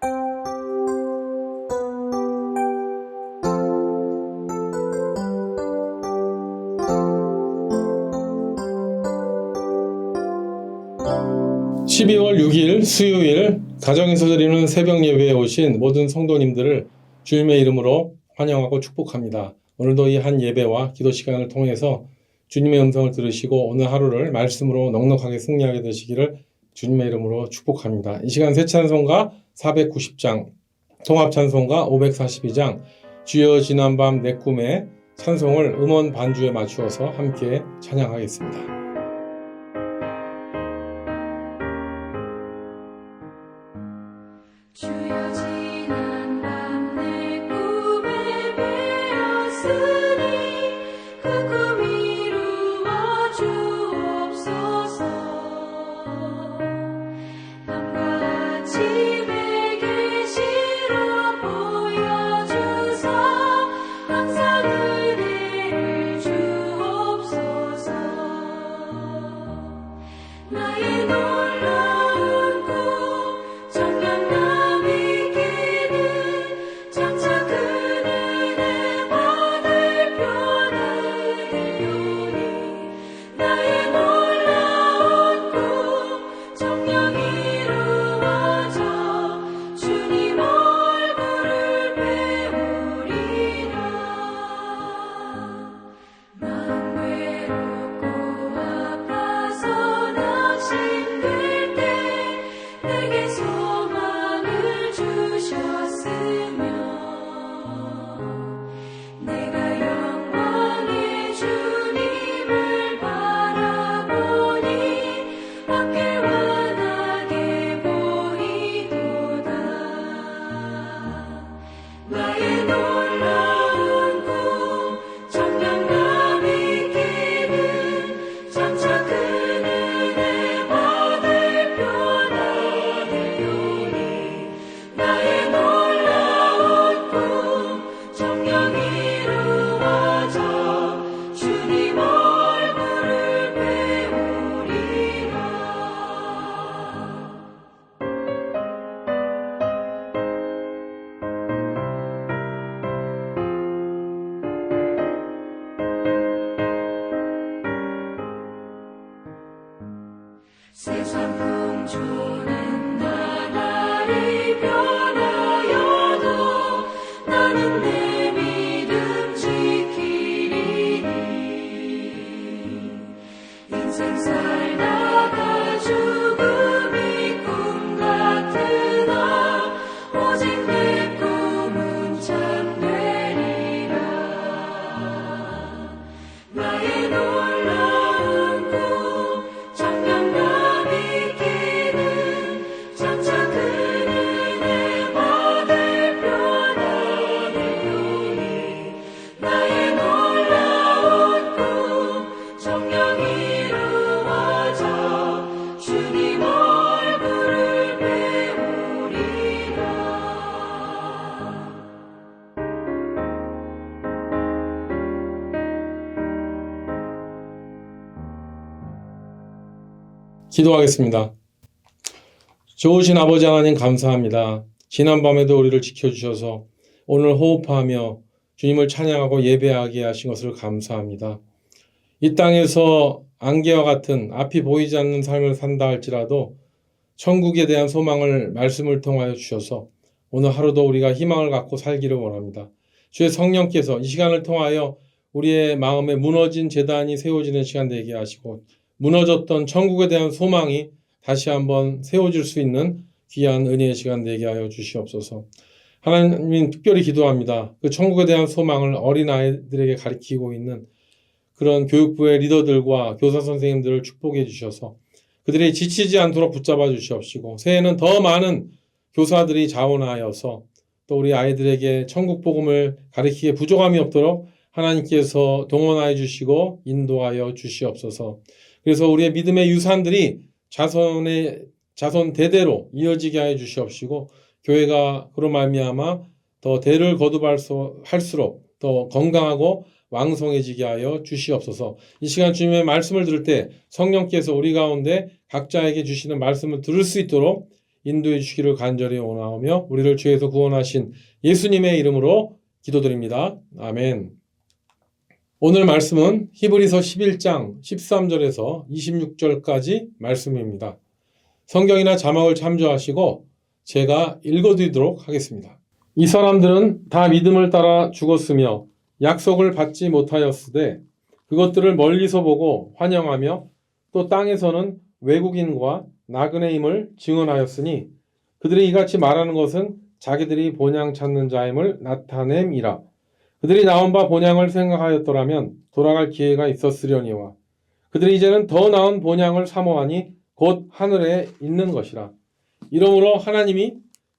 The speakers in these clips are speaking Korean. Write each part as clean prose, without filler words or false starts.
(12월 6일) 수요일 가정에서 드리는 새벽 예배에 오신 모든 성도님들을 주님의 이름으로 환영하고 축복합니다. 오늘도 이 한 예배와 기도 시간을 통해서 주님의 음성을 들으시고 오늘 하루를 말씀으로 넉넉하게 승리하게 되시기를 주님의 이름으로 축복합니다. 이 시간 새 찬송가 490장, 통합 찬송가 542장, 주여 지난밤 내 꿈에 찬송을 음원 반주에 맞추어서 함께 찬양하겠습니다. 주여 지난밤 내 꿈에 배었으니 그 꿈 이루어 주옵소서. 밤과 아침의 계시로 보여주사 항상 은혜를 주옵소서. 나의 놀라운 꿈 정녕 장차 그 은혜 받을 표나되오니 나의 놀라운 꿈 정녕 이루어져 주님 얼굴을 배우리라. 마음 외롭고 아파서 낙심될 때 내게 소망을 주셨으며 내가 영광의 주님을 바라보니 앞길 환하게 보이도다. 나의 놀라운 꿈 정녕 남이 기는 장차 큰 은혜 받을 표나 되오니 나의 놀라운 꿈 정녕 이루어져 주님 얼굴을 배우리라. 세상 풍조는 나날이 변하여도 나는 내 믿음 지키리니. 인생 살다가 죽음이 꿈 같으나 오직 내 꿈은 참되리라. 나의 놀라운 꿈 정녕 남이 기는 장차 큰 은혜 받을 표나 되오니 나의 놀라운 꿈 정녕 이루어져 주님 얼굴을 배우리라. 기도하겠습니다. 좋으신 아버지 하나님 감사합니다. 지난밤에도 우리를 지켜주셔서 오늘 호흡하며 주님을 찬양하고 예배하게 하신 것을 감사합니다. 이 땅에서 안개와 같은 앞이 보이지 않는 삶을 산다 할지라도 천국에 대한 소망을 말씀을 통하여 주셔서 오늘 하루도 우리가 희망을 갖고 살기를 원합니다. 주의 성령께서 이 시간을 통하여 우리의 마음에 무너진 제단이 세워지는 시간 되게 하시고 무너졌던 천국에 대한 소망이 다시 한번 세워질 수 있는 귀한 은혜의 시간 되게 하여 주시옵소서. 하나님 특별히 기도합니다. 그 천국에 대한 소망을 어린아이들에게 가르치고 있는 그런 교육부의 리더들과 교사 선생님들을 축복해 주셔서 그들이 지치지 않도록 붙잡아 주시옵시고 새해에는 더 많은 교사들이 자원하여서 또 우리 아이들에게 천국 복음을 가르치기에 부족함이 없도록 하나님께서 동원하여 주시고 인도하여 주시옵소서. 그래서 우리의 믿음의 유산들이 자손 대대로 이어지게 하여 주시옵시고 교회가 그로 말미암아 더 대를 거듭할수록 더 건강하고 왕성해지게 하여 주시옵소서. 이 시간 주님의 말씀을 들을 때 성령께서 우리 가운데 각자에게 주시는 말씀을 들을 수 있도록 인도해 주시기를 간절히 원하오며 우리를 죄에서 구원하신 예수님의 이름으로 기도드립니다. 아멘. 오늘 말씀은 히브리서 11장 13절에서 26절까지 말씀입니다. 성경이나 자막을 참조하시고 제가 읽어드리도록 하겠습니다. 이 사람들은 다 믿음을 따라 죽었으며 약속을 받지 못하였으되 그것들을 멀리서 보고 환영하며 또 땅에서는 외국인과 나그네임을 증언하였으니 그들이 이같이 말하는 것은 자기들이 본향 찾는 자임을 나타냄이라. 그들이 나온 바 본향을 생각하였더라면 돌아갈 기회가 있었으려니와 그들이 이제는 더 나은 본향을 사모하니 곧 하늘에 있는 것이라. 이러므로 하나님이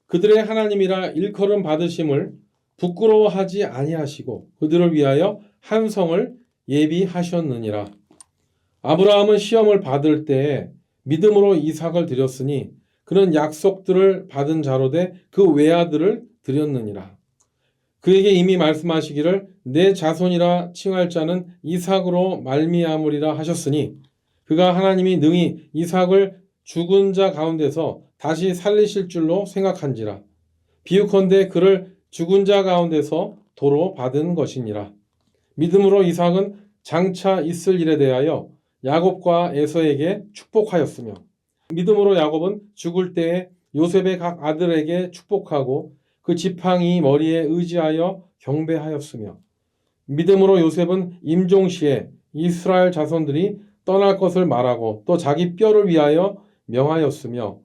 그들의 하나님이라 일컬음 받으심을 부끄러워하지 아니하시고 그들을 위하여 한 성을 예비하셨느니라. 아브라함은 시험을 받을 때에 믿음으로 이삭을 드렸으니 그는 약속들을 받은 자로 돼 그 외아들을 드렸느니라. 그에게 이미 말씀하시기를 내 자손이라 칭할 자는 이삭으로 말미암으리라 하셨으니 그가 하나님이 능히 이삭을 죽은 자 가운데서 다시 살리실 줄로 생각한지라. 비유컨대 그를 죽은 자 가운데서 도로 받은 것이니라. 믿음으로 이삭은 장차 있을 일에 대하여 야곱과 에서에게 축복하였으며 믿음으로 야곱은 죽을 때에 요셉의 각 아들에게 축복하고 그 지팡이 머리에 의지하여 경배하였으며 믿음으로 요셉은 임종시에 이스라엘 자손들이 떠날 것을 말하고 또 자기 뼈를 위하여 명하였으며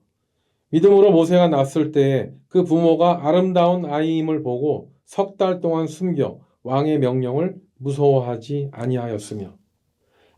믿음으로 모세가 낳았을 때에 그 부모가 아름다운 아이임을 보고 석 달 동안 숨겨 왕의 명령을 무서워하지 아니하였으며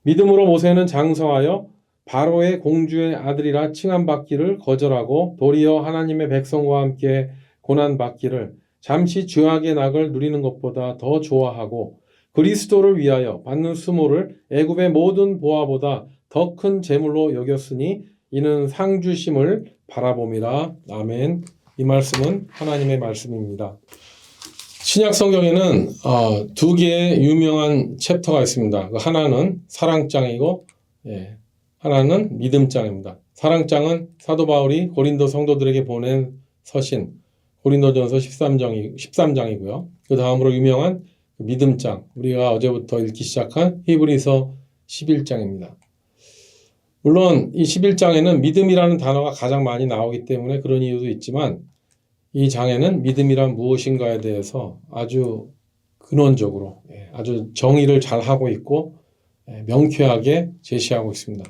믿음으로 모세는 장성하여 바로의 공주의 아들이라 칭함받기를 거절하고 도리어 하나님의 백성과 함께 고난받기를 잠시 죄악의 낙을 누리는 것보다 더 좋아하고 그리스도를 위하여 받는 수모를 애굽의 모든 보화보다 더 큰 재물로 여겼으니 이는 상 주심을 바라봄이라. 아멘. 이 말씀은 하나님의 말씀입니다. 신약 성경에는 두 개의 유명한 챕터가 있습니다. 하나는 사랑장이고 하나는 믿음장입니다. 사랑장은 사도 바울이 고린도 성도들에게 보낸 서신 고린도전서 13장이고요. 그 다음으로 유명한 믿음장, 우리가 어제부터 읽기 시작한 히브리서 11장입니다. 물론 이 11장에는 믿음이라는 단어가 가장 많이 나오기 때문에 그런 이유도 있지만 이 장에는 믿음이란 무엇인가에 대해서 아주 근원적으로 아주 정의를 잘 하고 있고 명쾌하게 제시하고 있습니다.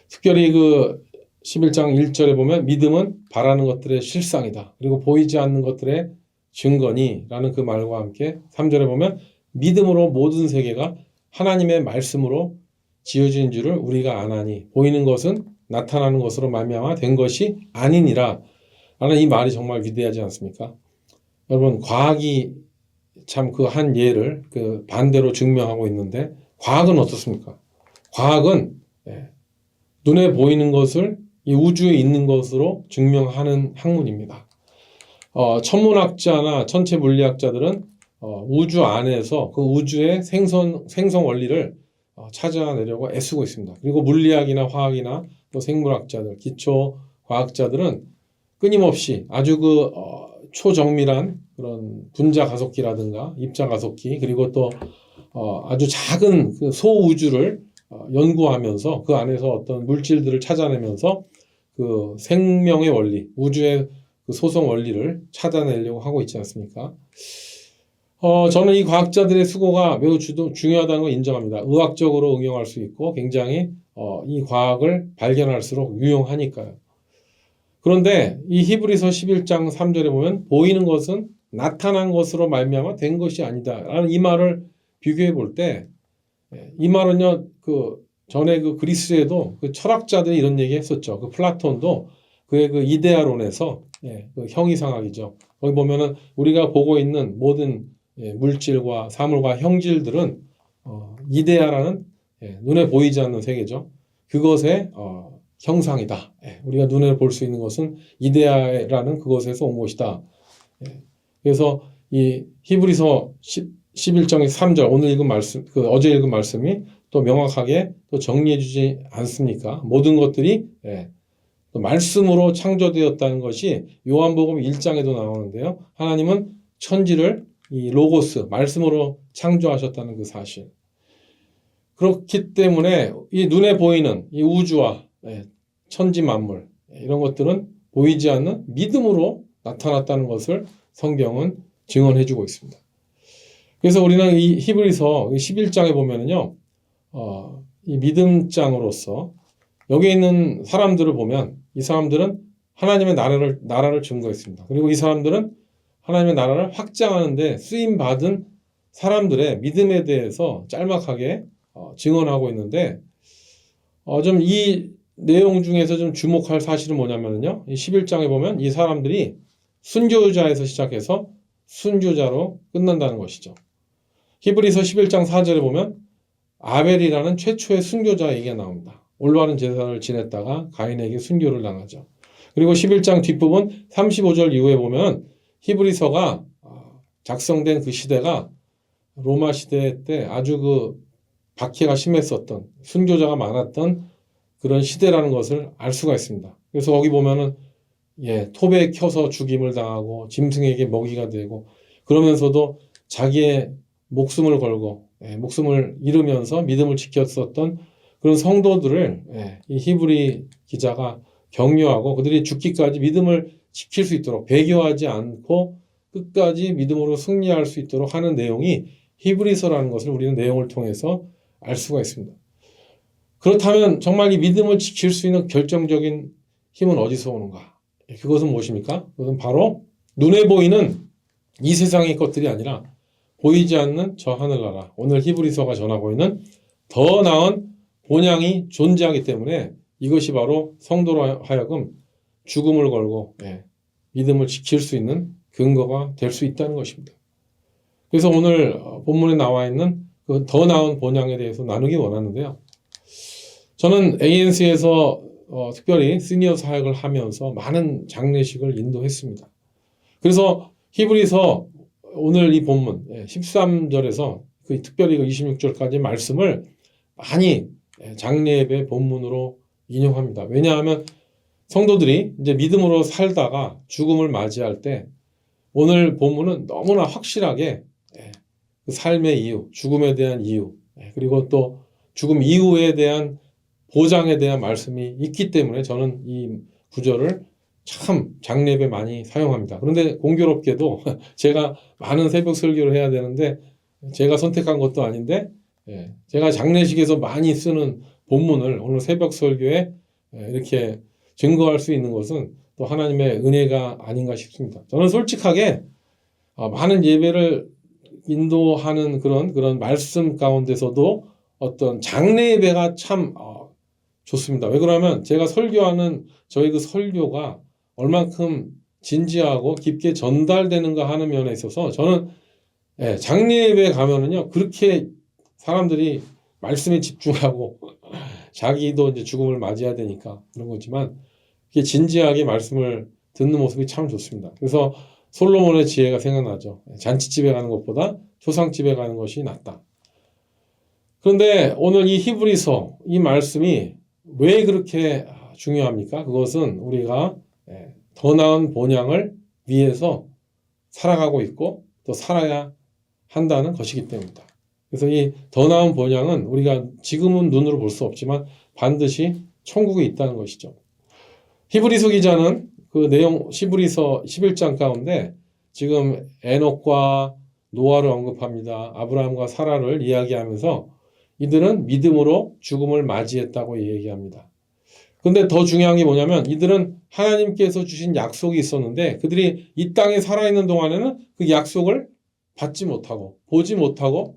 특별히 그 11장 1절에 보면 믿음은 바라는 것들의 실상이다. 그리고 보이지 않는 것들의 증거니 라는 그 말과 함께 3절에 보면 믿음으로 모든 세계가 하나님의 말씀으로 지어진 줄을 우리가 아나니 보이는 것은 나타나는 것으로 말미암아 된 것이 아니니라 라는 이 말이 정말 위대하지 않습니까? 여러분 과학이 참 그 한 예를 그 반대로 증명하고 있는데 과학은 어떻습니까? 과학은 눈에 보이는 것을 이 우주에 있는 것으로 증명하는 학문입니다. 천문학자나 천체 물리학자들은 우주 안에서 그 우주의 생성 원리를 찾아내려고 애쓰고 있습니다. 그리고 물리학이나 화학이나 또 생물학자들, 기초 과학자들은 끊임없이 아주 그 초정밀한 그런 분자 가속기라든가 입자 가속기 그리고 또 아주 작은 그 소우주를 연구하면서 그 안에서 어떤 물질들을 찾아내면서 그 생명의 원리, 우주의 그 소성 원리를 찾아내려고 하고 있지 않습니까? 저는 이 과학자들의 수고가 매우 중요하다는 걸 인정합니다. 의학적으로 응용할 수 있고 굉장히 이 과학을 발견할수록 유용하니까요. 그런데 이 히브리서 11장 3절에 보면 보이는 것은 나타난 것으로 말미암아 된 것이 아니다 라는 이 말을 비교해 볼 때 이 말은요 그 전에 그 그리스에도 그 철학자들이 이런 얘기 했었죠. 그 플라톤도 그의 그 이데아론에서 그 형이상학이죠. 거기 보면은 우리가 보고 있는 모든 물질과 사물과 형질들은 이데아라는 눈에 보이지 않는 세계죠. 그것의 형상이다. 우리가 눈에 볼 수 있는 것은 이데아라는 그것에서 온 것이다. 그래서 이 히브리서 11장 3절 오늘 읽은 말씀, 그 어제 읽은 말씀이 또 명확하게 또 정리해 주지 않습니까? 모든 것들이 또 말씀으로 창조되었다는 것이 요한복음 1장에도 나오는데요. 하나님은 천지를 이 로고스, 말씀으로 창조하셨다는 그 사실. 그렇기 때문에 이 눈에 보이는 이 우주와 천지 만물 이런 것들은 보이지 않는 믿음으로 나타났다는 것을 성경은 증언해주고 있습니다. 그래서 우리는 이 히브리서 11장에 보면은요, 이 믿음장으로서 여기 있는 사람들을 보면 이 사람들은 하나님의 나라를 증거했습니다. 그리고 이 사람들은 하나님의 나라를 확장하는데 쓰임 받은 사람들의 믿음에 대해서 짤막하게 증언하고 있는데, 좀 이 내용 중에서 좀 주목할 사실은 뭐냐면요, 이 11장에 보면 이 사람들이 순교자에서 시작해서 순교자로 끝난다는 것이죠. 히브리서 11장 4절에 보면 아벨이라는 최초의 순교자 얘기가 나옵니다. 올바른 제사를 지냈다가 가인에게 순교를 당하죠. 그리고 11장 뒷부분 35절 이후에 보면 히브리서가 작성된 그 시대가 로마 시대 때 아주 그 박해가 심했었던, 순교자가 많았던 그런 시대라는 것을 알 수가 있습니다. 그래서 거기 보면은 톱에 켜서 죽임을 당하고 짐승에게 먹이가 되고, 그러면서도 자기의 목숨을 걸고 목숨을 잃으면서 믿음을 지켰었던 그런 성도들을 이 히브리 기자가 격려하고 그들이 죽기까지 믿음을 지킬 수 있도록 배교하지 않고 끝까지 믿음으로 승리할 수 있도록 하는 내용이 히브리서라는 것을 우리는 내용을 통해서 알 수가 있습니다. 그렇다면 정말 이 믿음을 지킬 수 있는 결정적인 힘은 어디서 오는가? 그것은 무엇입니까? 그것은 바로 눈에 보이는 이 세상의 것들이 아니라 보이지 않는 저 하늘나라, 오늘 히브리서가 전하고 있는 더 나은 본향이 존재하기 때문에 이것이 바로 성도로 하여금 죽음을 걸고 믿음을 지킬 수 있는 근거가 될 수 있다는 것입니다. 그래서 오늘 본문에 나와 있는 그 더 나은 본향에 대해서 나누기 원하는데요. 저는 ANC에서 특별히 시니어 사역을 하면서 많은 장례식을 인도했습니다. 그래서 히브리서 오늘 이 본문 13절에서 그 특별히 26절까지 말씀을 많이 장례예배 본문으로 인용합니다. 왜냐하면 성도들이 이제 믿음으로 살다가 죽음을 맞이할 때 오늘 본문은 너무나 확실하게 그 삶의 이유, 죽음에 대한 이유, 그리고 또 죽음 이후에 대한 보장에 대한 말씀이 있기 때문에 저는 이 구절을 참 장례배 많이 사용합니다. 그런데 공교롭게도 제가 많은 새벽 설교를 해야 되는데 제가 선택한 것도 아닌데 제가 장례식에서 많이 쓰는 본문을 오늘 새벽 설교에 이렇게 증거할 수 있는 것은 또 하나님의 은혜가 아닌가 싶습니다. 저는 솔직하게 많은 예배를 인도하는 그런 말씀 가운데서도 어떤 장례 예배가 참 좋습니다. 왜 그러면 제가 설교하는 저희 그 설교가 얼만큼 진지하고 깊게 전달되는가 하는 면에 있어서 저는 장례 예배 가면은요 그렇게 사람들이 말씀에 집중하고 자기도 이제 죽음을 맞이해야 되니까 그런 거지만 이게 진지하게 말씀을 듣는 모습이 참 좋습니다. 그래서 솔로몬의 지혜가 생각나죠. 잔치집에 가는 것보다 초상집에 가는 것이 낫다. 그런데 오늘 이 히브리서 이 말씀이 왜 그렇게 중요합니까? 그것은 우리가 더 나은 본향을 위해서 살아가고 있고 또 살아야 한다는 것이기 때문이다. 그래서 이 더 나은 본향은 우리가 지금은 눈으로 볼 수 없지만 반드시 천국에 있다는 것이죠. 히브리서 기자는 그 내용 히브리서 11장 가운데 지금 에녹과 노아를 언급합니다. 아브라함과 사라를 이야기하면서 이들은 믿음으로 죽음을 맞이했다고 얘기합니다. 근데 더 중요한 게 뭐냐면 이들은 하나님께서 주신 약속이 있었는데 그들이 이 땅에 살아있는 동안에는 그 약속을 받지 못하고 보지 못하고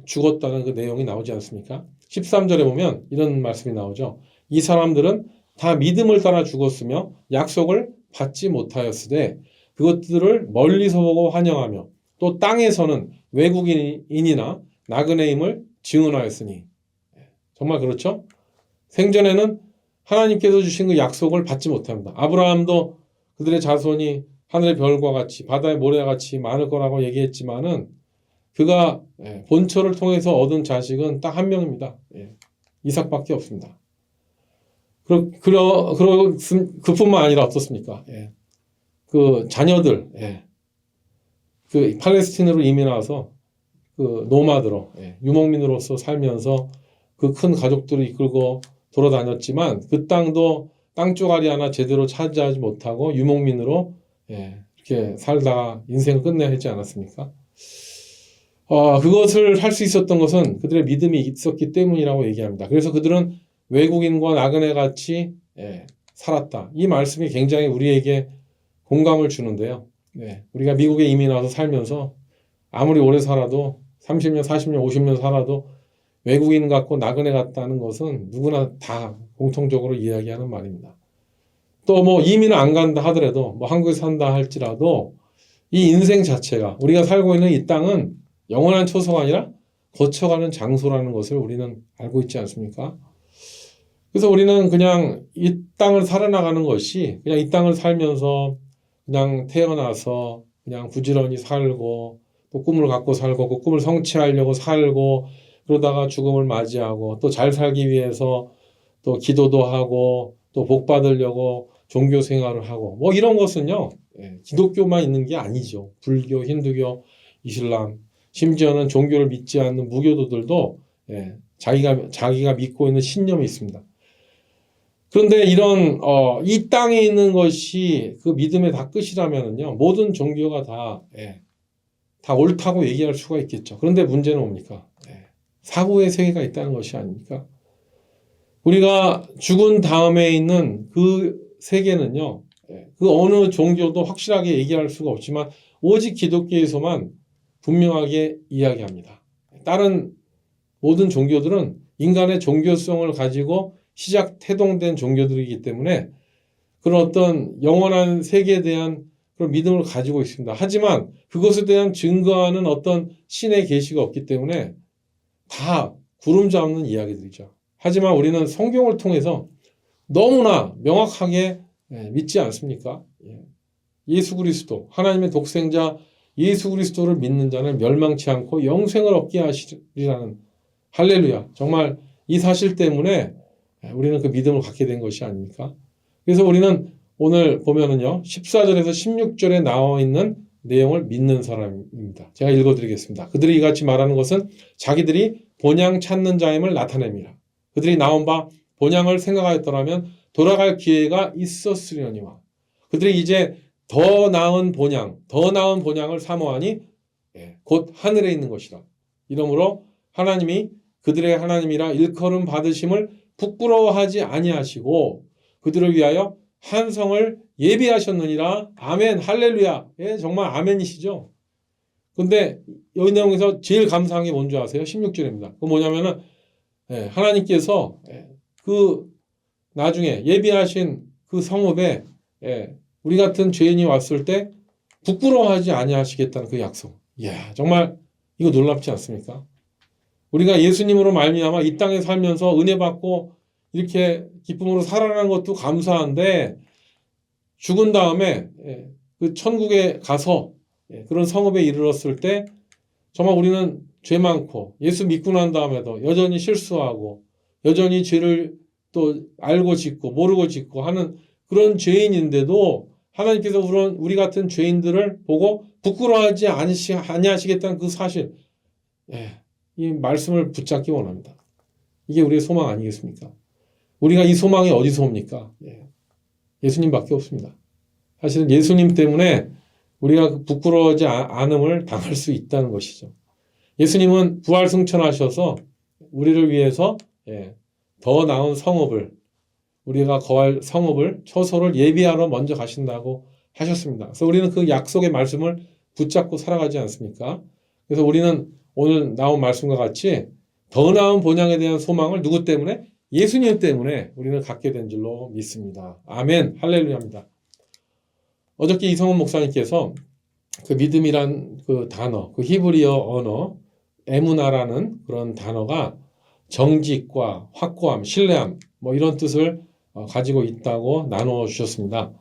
죽었다는 그 내용이 나오지 않습니까? 13절에 보면 이런 말씀이 나오죠. 이 사람들은 다 믿음을 따라 죽었으며 약속을 받지 못하였으되 그것들을 멀리서 보고 환영하며 또 땅에서는 외국인이나 나그네임을 증언하였으니 정말 그렇죠? 생전에는 하나님께서 주신 그 약속을 받지 못합니다. 아브라함도 그들의 자손이 하늘의 별과 같이 바다의 모래와 같이 많을 거라고 얘기했지만은 그가 본처를 통해서 얻은 자식은 딱 한 명입니다. 이삭밖에 없습니다. 그뿐만 아니라 어떻습니까? 예. 그 자녀들, 예. 그 팔레스틴으로 이민 와서 그 노마드로, 예. 유목민으로서 살면서 그 큰 가족들을 이끌고 돌아다녔지만 그 땅도 땅 쪼가리 하나 제대로 차지하지 못하고 유목민으로, 예. 이렇게 살다가 인생을 끝내야 했지 않았습니까? 그것을 할 수 있었던 것은 그들의 믿음이 있었기 때문이라고 얘기합니다. 그래서 그들은 외국인과 나그네 같이, 예, 살았다. 이 말씀이 굉장히 우리에게 공감을 주는데요. 네, 우리가 미국에 이민 와서 살면서 아무리 오래 살아도 30년, 40년, 50년 살아도 외국인 같고 나그네 같다는 것은 누구나 다 공통적으로 이야기하는 말입니다. 또 뭐 이민을 안 간다 하더라도 뭐 한국에 산다 할지라도 이 인생 자체가 우리가 살고 있는 이 땅은 영원한 처소가 아니라 거쳐가는 장소라는 것을 우리는 알고 있지 않습니까? 그래서 우리는 그냥 이 땅을 살아나가는 것이 그냥 이 땅을 살면서 그냥 태어나서 그냥 부지런히 살고 또 꿈을 갖고 살고 그 꿈을 성취하려고 살고 그러다가 죽음을 맞이하고 또 잘 살기 위해서 또 기도도 하고 또 복 받으려고 종교 생활을 하고 뭐 이런 것은요, 예, 기독교만 있는 게 아니죠. 불교, 힌두교, 이슬람, 심지어는 종교를 믿지 않는 무교도들도, 예, 자기가 믿고 있는 신념이 있습니다. 그런데 이런 이 땅에 있는 것이 그 믿음의 다 끝이라면은요, 모든 종교가 다, 예, 다 옳다고 얘기할 수가 있겠죠. 그런데 문제는 뭡니까? 예, 사후의 세계가 있다는 것이 아닙니까? 우리가 죽은 다음에 있는 그 세계는요, 예, 그 어느 종교도 확실하게 얘기할 수가 없지만 오직 기독교에서만 분명하게 이야기합니다. 다른 모든 종교들은 인간의 종교성을 가지고 태동된 종교들이기 때문에 그런 어떤 영원한 세계에 대한 그런 믿음을 가지고 있습니다. 하지만 그것에 대한 증거하는 어떤 신의 계시가 없기 때문에 다 구름 잡는 이야기들이죠. 하지만 우리는 성경을 통해서 너무나 명확하게, 예, 믿지 않습니까? 예. 예수 그리스도, 하나님의 독생자 예수 그리스도를 믿는 자는 멸망치 않고 영생을 얻게 하시리라는, 할렐루야. 정말 이 사실 때문에 우리는 그 믿음을 갖게 된 것이 아닙니까? 그래서 우리는 오늘 보면은요, 14절에서 16절에 나와 있는 내용을 믿는 사람입니다. 제가 읽어드리겠습니다. 그들이 이같이 말하는 것은 자기들이 본향 찾는 자임을 나타냅니다. 그들이 나온 바 본향을 생각하였더라면 돌아갈 기회가 있었으려니와 그들이 이제 더 나은 본향을 사모하니, 예, 곧 하늘에 있는 것이라. 이러므로 하나님이 그들의 하나님이라 일컬음 받으심을 부끄러워하지 아니하시고 그들을 위하여 한 성을 예비하셨느니라. 아멘, 할렐루야. 예, 정말 아멘이시죠. 근데 이 내용에서 제일 감사한 게 뭔지 아세요? 16절입니다. 그 뭐냐면은, 예, 하나님께서, 예, 그 나중에 예비하신 그 성읍에, 예, 우리 같은 죄인이 왔을 때 부끄러워하지 아니하시겠다는 그 약속. 이야, 정말 이거 놀랍지 않습니까? 우리가 예수님으로 말미암아 이 땅에 살면서 은혜 받고 이렇게 기쁨으로 살아가는 것도 감사한데 죽은 다음에, 예, 그 천국에 가서, 예, 그런 성읍에 이르렀을 때 정말 우리는 죄 많고 예수 믿고 난 다음에도 여전히 실수하고 여전히 죄를 또 알고 짓고 모르고 짓고 하는 그런 죄인인데도 하나님께서 우리 같은 죄인들을 보고 부끄러워하지 아니하시겠다는 그 사실, 예, 이 말씀을 붙잡기 원합니다. 이게 우리의 소망 아니겠습니까? 우리가 이 소망이 어디서 옵니까? 예, 예수님밖에 없습니다. 사실은 예수님 때문에 우리가 부끄러워하지 않음을 당할 수 있다는 것이죠. 예수님은 부활 승천하셔서 우리를 위해서, 예, 더 나은 성읍을, 우리가 거할 성읍을, 처소를 예비하러 먼저 가신다고 하셨습니다. 그래서 우리는 그 약속의 말씀을 붙잡고 살아가지 않습니까? 그래서 우리는 오늘 나온 말씀과 같이 더 나은 본향에 대한 소망을 누구 때문에? 예수님 때문에 우리는 갖게 된 줄로 믿습니다. 아멘, 할렐루야입니다. 어저께 이성훈 목사님께서 그 믿음이란 그 단어, 그 히브리어 언어, 에무나라는 그런 단어가 정직과 확고함, 신뢰함, 뭐 이런 뜻을 가지고 있다고 나누어 주셨습니다.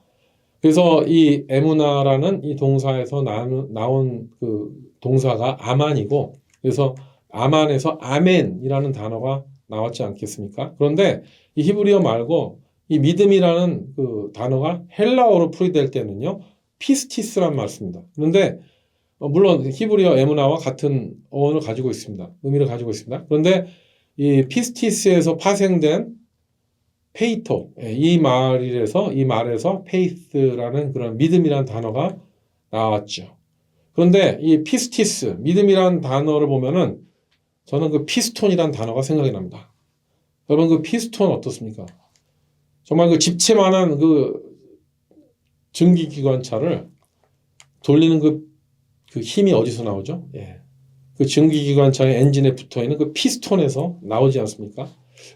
그래서 이 에무나라는 이 동사에서 나온 그 동사가 아만이고, 그래서 아만에서 아멘이라는 단어가 나왔지 않겠습니까? 그런데 이 히브리어 말고 이 믿음이라는 그 단어가 헬라어로 풀이될 때는요, 피스티스란 말 씁니다. 그런데 물론 히브리어 에무나와 같은 어원을 가지고 있습니다. 의미를 가지고 있습니다. 그런데 이 피스티스에서 파생된 페이토, 이 말에서 페이스라는 그런 믿음이라는 단어가 나왔죠. 그런데 이 피스티스, 믿음이라는 단어를 보면은 저는 그 피스톤이라는 단어가 생각이 납니다. 여러분 그 피스톤 어떻습니까? 정말 그 집채만한 그 증기기관차를 돌리는 그 힘이 어디서 나오죠? 예. 그 증기기관차의 엔진에 붙어 있는 그 피스톤에서 나오지 않습니까?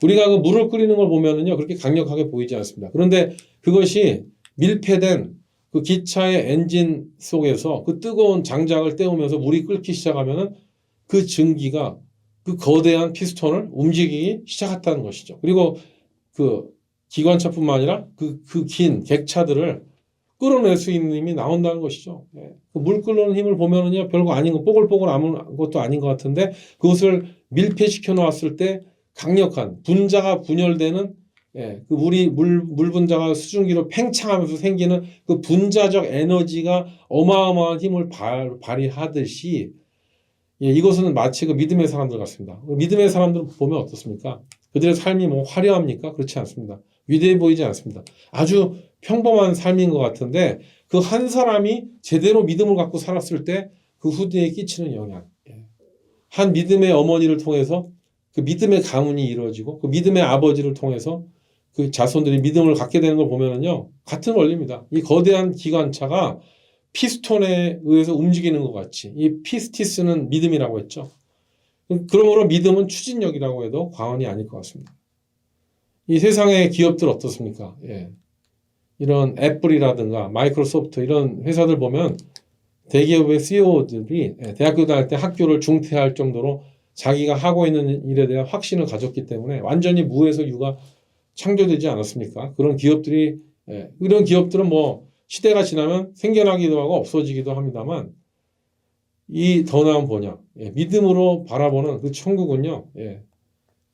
우리가 그 물을 끓이는 걸 보면은요, 그렇게 강력하게 보이지 않습니다. 그런데 그것이 밀폐된 그 기차의 엔진 속에서 그 뜨거운 장작을 떼우면서 물이 끓기 시작하면은 그 증기가 그 거대한 피스톤을 움직이기 시작했다는 것이죠. 그리고 그 기관차뿐만 아니라 그 긴 객차들을 끌어낼 수 있는 힘이 나온다는 것이죠. 예. 그 물 끓는 힘을 보면은요, 별거 아닌 거, 뽀글뽀글 아무것도 아닌 것 같은데 그것을 밀폐시켜 놓았을 때 강력한 분자가 분열되는 예, 그 물 분자가 수증기로 팽창하면서 생기는 그 분자적 에너지가 어마어마한 힘을 발휘하듯이 예, 이것은 마치 그 믿음의 사람들 같습니다. 믿음의 사람들 보면 어떻습니까? 그들의 삶이 뭐 화려합니까? 그렇지 않습니다. 위대해 보이지 않습니다. 아주 평범한 삶인 것 같은데 그 한 사람이 제대로 믿음을 갖고 살았을 때 그 후대에 끼치는 영향. 예. 한 믿음의 어머니를 통해서 그 믿음의 가문이 이루어지고 그 믿음의 아버지를 통해서 그 자손들이 믿음을 갖게 되는 걸 보면은요, 같은 원리입니다. 이 거대한 기관차가 피스톤에 의해서 움직이는 것 같이 이 피스티스는 믿음이라고 했죠. 그러므로 믿음은 추진력이라고 해도 과언이 아닐 것 같습니다. 이 세상의 기업들 어떻습니까? 예. 이런 애플이라든가 마이크로소프트 이런 회사들 보면 대기업의 CEO들이 대학교 다닐 때 학교를 중퇴할 정도로 자기가 하고 있는 일에 대한 확신을 가졌기 때문에 완전히 무에서 유가 창조되지 않았습니까? 그런 기업들이 이런 기업들은 뭐 시대가 지나면 생겨나기도 하고 없어지기도 합니다만 이 더 나은 번영, 믿음으로 바라보는 그 천국은요,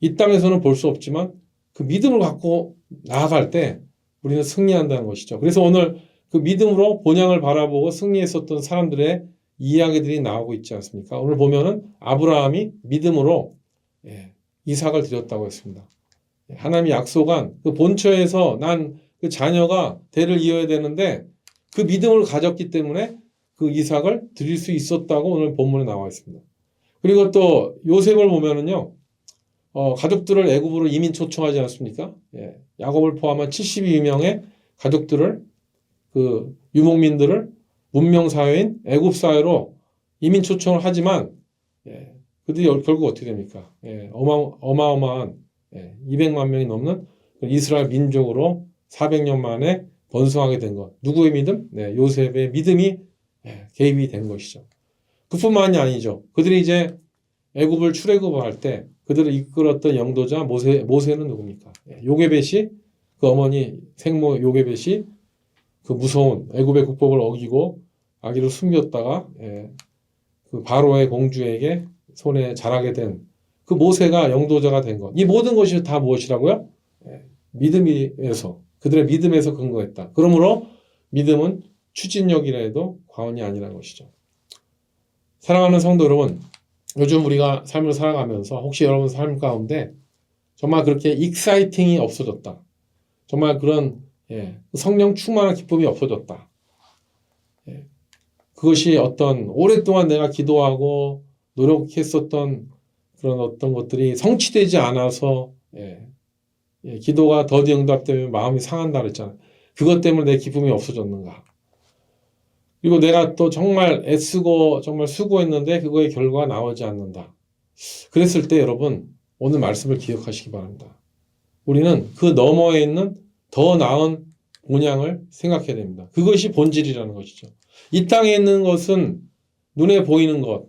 이 땅에서는 볼 수 없지만 그 믿음을 갖고 나아갈 때 우리는 승리한다는 것이죠. 그래서 오늘 그 믿음으로 본향을 바라보고 승리했었던 사람들의 이야기들이 나오고 있지 않습니까? 오늘 보면은 아브라함이 믿음으로 이삭을 드렸다고 했습니다. 하나님이 약속한 그 본처에서 난 그 자녀가 대를 이어야 되는데 그 믿음을 가졌기 때문에 그 이삭을 드릴 수 있었다고 오늘 본문에 나와 있습니다. 그리고 또 요셉을 보면은요, 가족들을 애굽으로 이민 초청하지 않습니까? 야곱을 포함한 72명의 가족들을 그 유목민들을 문명 사회인 애굽 사회로 이민 초청을 하지만 그들이 결국 어떻게 됩니까? 어마어마한 200만 명이 넘는 이스라엘 민족으로 400년 만에 번성하게 된 것. 누구의 믿음? 요셉의 믿음이 개입이 된 것이죠. 그뿐만이 아니죠. 그들이 이제 애굽을 출애굽할 때 그들을 이끌었던 영도자 모세는 누굽니까? 요게벳이 그 어머니 생모 요게벳이 그 무서운 애굽의 국법을 어기고 아기를 숨겼다가 그 바로의 공주에게 손에 자라게 된 그 모세가 영도자가 된 것. 이 모든 것이 다 무엇이라고요? 믿음에서 그들의 믿음에서 근거했다. 그러므로 믿음은 추진력이라 해도 과언이 아니라는 것이죠. 사랑하는 성도 여러분, 요즘 우리가 삶을 살아가면서 혹시 여러분 삶 가운데 정말 그렇게 익사이팅이 없어졌다. 정말 그런 성령 충만한 기쁨이 없어졌다. 그것이 어떤 오랫동안 내가 기도하고 노력했었던 그런 어떤 것들이 성취되지 않아서 기도가 더디 응답되면 마음이 상한다 그랬잖아요. 그것 때문에 내 기쁨이 없어졌는가. 그리고 내가 또 정말 애쓰고 정말 수고했는데 그거의 결과가 나오지 않는다. 그랬을 때 여러분 오늘 말씀을 기억하시기 바랍니다. 우리는 그 너머에 있는 더 나은 본향을 생각해야 됩니다. 그것이 본질이라는 것이죠. 이 땅에 있는 것은 눈에 보이는 것,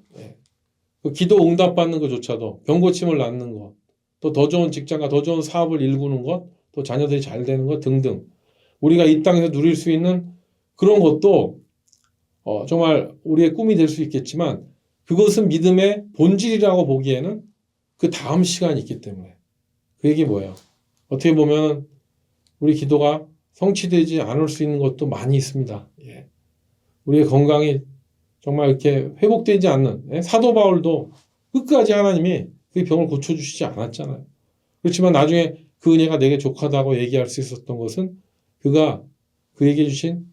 그 기도 응답받는 것조차도 병고침을 낳는 것, 또 더 좋은 직장과 더 좋은 사업을 일구는 것, 또 자녀들이 잘 되는 것 등등 우리가 이 땅에서 누릴 수 있는 그런 것도 정말 우리의 꿈이 될 수 있겠지만 그것은 믿음의 본질이라고 보기에는 그 다음 시간이 있기 때문에 그 얘기 뭐예요? 어떻게 보면 우리 기도가 성취되지 않을 수 있는 것도 많이 있습니다. 예. 우리의 건강이 정말 이렇게 회복되지 않는, 예? 사도 바울도 끝까지 하나님이 그 병을 고쳐주시지 않았잖아요. 그렇지만 나중에 그 은혜가 내게 족하다고 얘기할 수 있었던 것은 그가 그에게 주신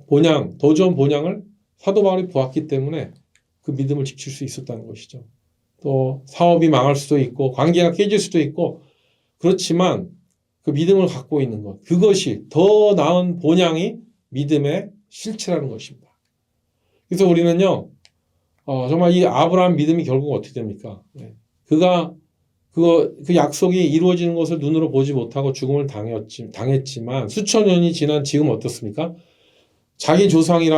본향, 더 좋은 본향을 사도 바울이 보았기 때문에 그 믿음을 지킬 수 있었다는 것이죠. 또 사업이 망할 수도 있고 관계가 깨질 수도 있고 그렇지만 그 믿음을 갖고 있는 것, 그것이 더 나은 본향이 믿음의 실체라는 것입니다. 그래서 우리는요, 정말 이 아브라함 믿음이 결국 어떻게 됩니까? 그가 그 약속이 이루어지는 것을 눈으로 보지 못하고 죽음을 당했지만 수천 년이 지난 지금 어떻습니까? 자기 조상이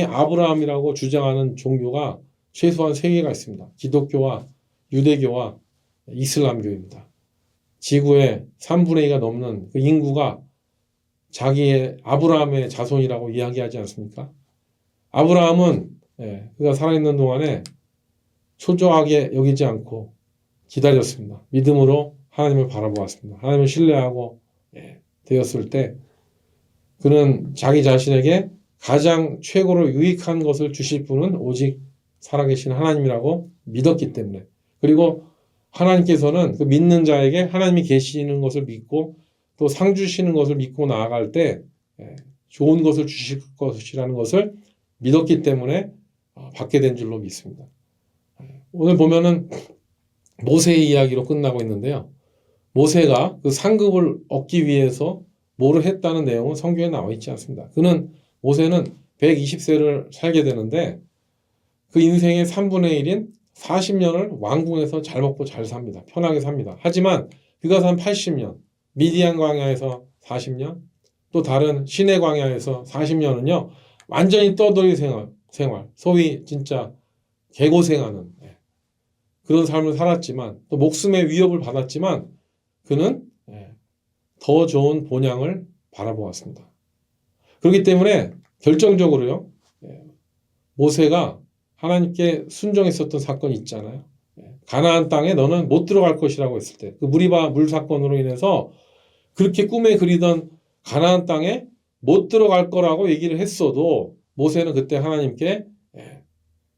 아브라함이라고 주장하는 종교가 최소한 3개가 있습니다. 기독교와 유대교와 이슬람교입니다. 지구의 3분의 2가 넘는 그 인구가 자기의 아브라함의 자손이라고 이야기하지 않습니까? 아브라함은 그가 살아있는 동안에 초조하게 여기지 않고 기다렸습니다. 믿음으로 하나님을 바라보았습니다. 하나님을 신뢰하고 되었을 때 그는 자기 자신에게 가장 최고로 유익한 것을 주실 분은 오직 살아계신 하나님이라고 믿었기 때문에, 그리고 하나님께서는 그 믿는 자에게 하나님이 계시는 것을 믿고 또 상 주시는 것을 믿고 나아갈 때 좋은 것을 주실 것이라는 것을 믿었기 때문에 받게 된 줄로 믿습니다. 오늘 보면은 모세의 이야기로 끝나고 있는데요. 모세가 그 상급을 얻기 위해서 뭐를 했다는 내용은 성경에 나와 있지 않습니다. 모세는 120세를 살게 되는데 그 인생의 3분의 1인 40년을 왕궁에서 잘 먹고 잘 삽니다. 편하게 삽니다. 하지만 그가 산 80년, 미디안 광야에서 40년, 또 다른 시내 광야에서 40년은요, 완전히 떠돌이 생활, 소위 진짜 개고생하는 그런 삶을 살았지만, 또 목숨의 위협을 받았지만, 그는 더 좋은 본향을 바라보았습니다. 그렇기 때문에 결정적으로요, 모세가 하나님께 순종했었던 사건이 있잖아요. 가나안 땅에 너는 못 들어갈 것이라고 했을 때, 그 무리바 물 사건으로 인해서 그렇게 꿈에 그리던 가나안 땅에 못 들어갈 거라고 얘기를 했어도 모세는 그때 하나님께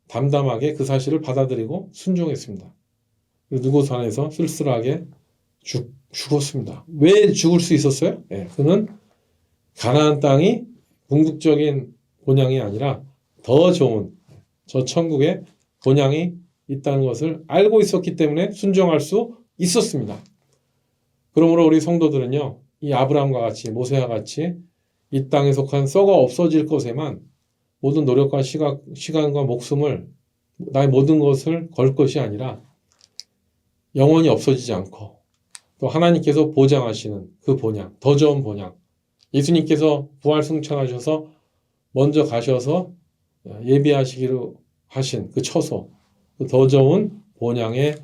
담담하게 그 사실을 받아들이고 순종했습니다. 누고산에서 쓸쓸하게 죽었습니다. 왜 죽을 수 있었어요? 그는 가나안 땅이 궁극적인 본향이 아니라 더 좋은 저 천국의 본향이 있다는 것을 알고 있었기 때문에 순종할 수 있었습니다. 그러므로 우리 성도들은요, 이 아브라함과 같이, 모세와 같이 이 땅에 속한 썩어 없어질 것에만 모든 노력과 시간과 목숨을, 나의 모든 것을 걸 것이 아니라 영원히 없어지지 않고 또 하나님께서 보장하시는 그 본향, 더 좋은 본향, 예수님께서 부활 승천하셔서 먼저 가셔서 예비하시기로 하신 그 처소, 그 더 좋은 본향의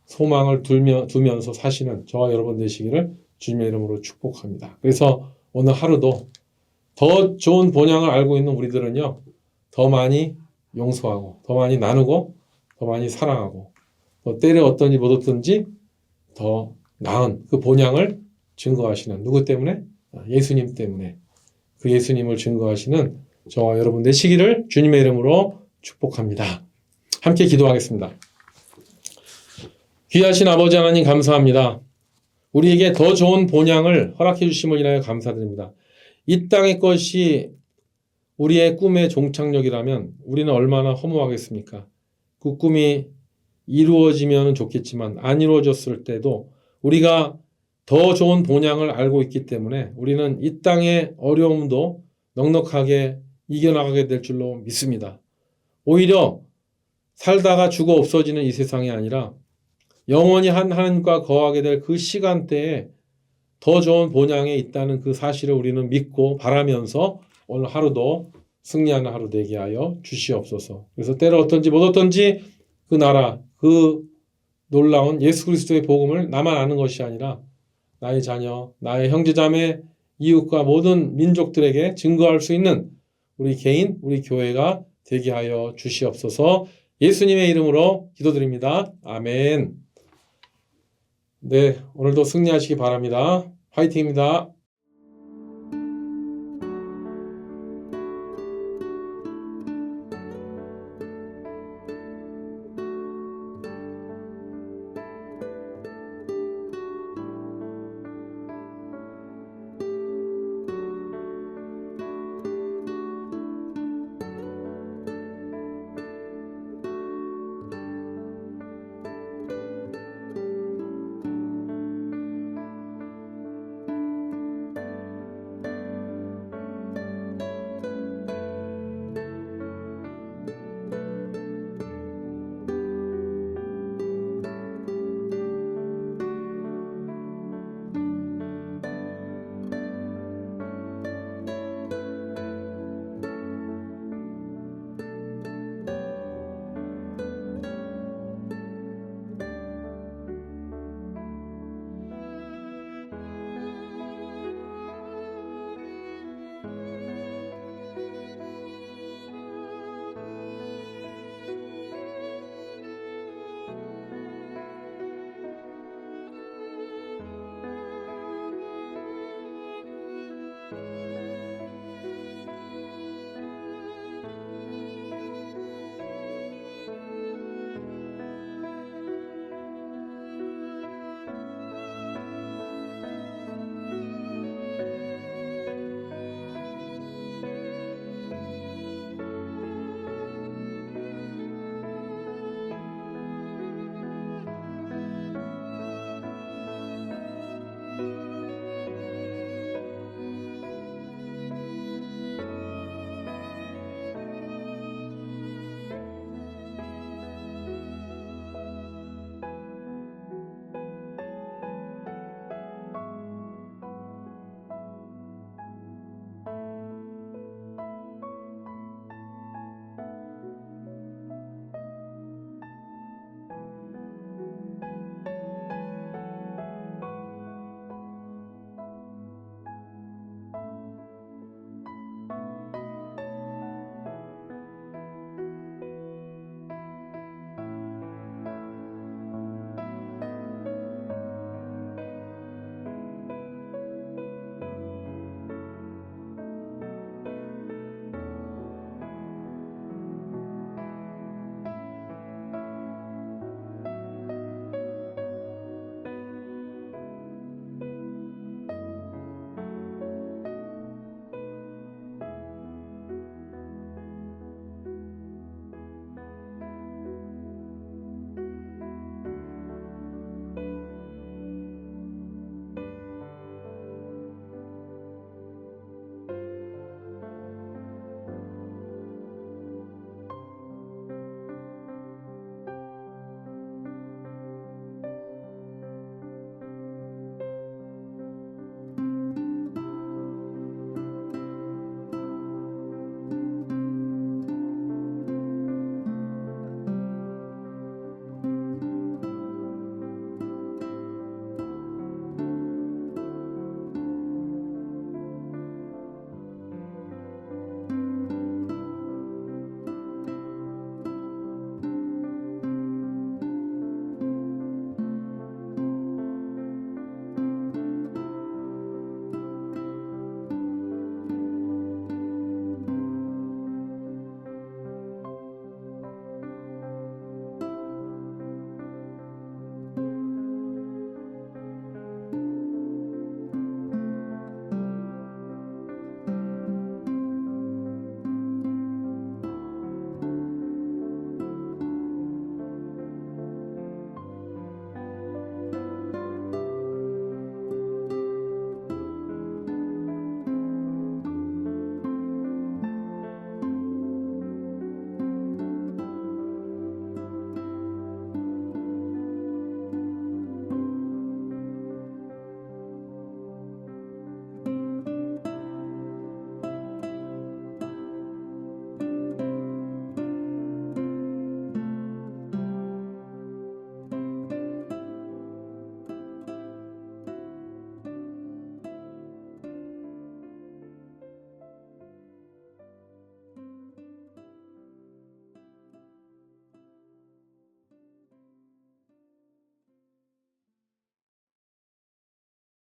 소망을 두면서 사시는 저와 여러분 되시기를 주님의 이름으로 축복합니다. 그래서 오늘 하루도 더 좋은 본향을 알고 있는 우리들은요, 더 많이 용서하고, 더 많이 나누고, 더 많이 사랑하고, 또 때려 얻든지 못 얻든지 더 나은 그 본향을 증거하시는, 누구 때문에? 예수님 때문에. 그 예수님을 증거하시는 저와 여러분 되시기를 주님의 이름으로 축복합니다. 함께 기도하겠습니다. 귀하신 아버지 하나님 감사합니다. 우리에게 더 좋은 본향을 허락해 주심을 인하여 감사드립니다. 이 땅의 것이 우리의 꿈의 종착역이라면 우리는 얼마나 허무하겠습니까? 그 꿈이 이루어지면 좋겠지만 안 이루어졌을 때도 우리가 더 좋은 본향을 알고 있기 때문에 우리는 이 땅의 어려움도 넉넉하게 이겨나가게 될 줄로 믿습니다. 오히려 살다가 죽어 없어지는 이 세상이 아니라 영원히 한 하나님과 거하게 될 그 시간대에 더 좋은 본향에 있다는 그 사실을 우리는 믿고 바라면서 오늘 하루도 승리하는 하루 되게 하여 주시옵소서. 그래서 때로 어떤지 못 어떤지 그 나라, 그 놀라운 예수 그리스도의 복음을 나만 아는 것이 아니라 나의 자녀, 나의 형제자매, 이웃과 모든 민족들에게 증거할 수 있는 우리 개인, 우리 교회가 되게 하여 주시옵소서. 예수님의 이름으로 기도드립니다. 아멘. 네, 오늘도 승리하시기 바랍니다. 화이팅입니다.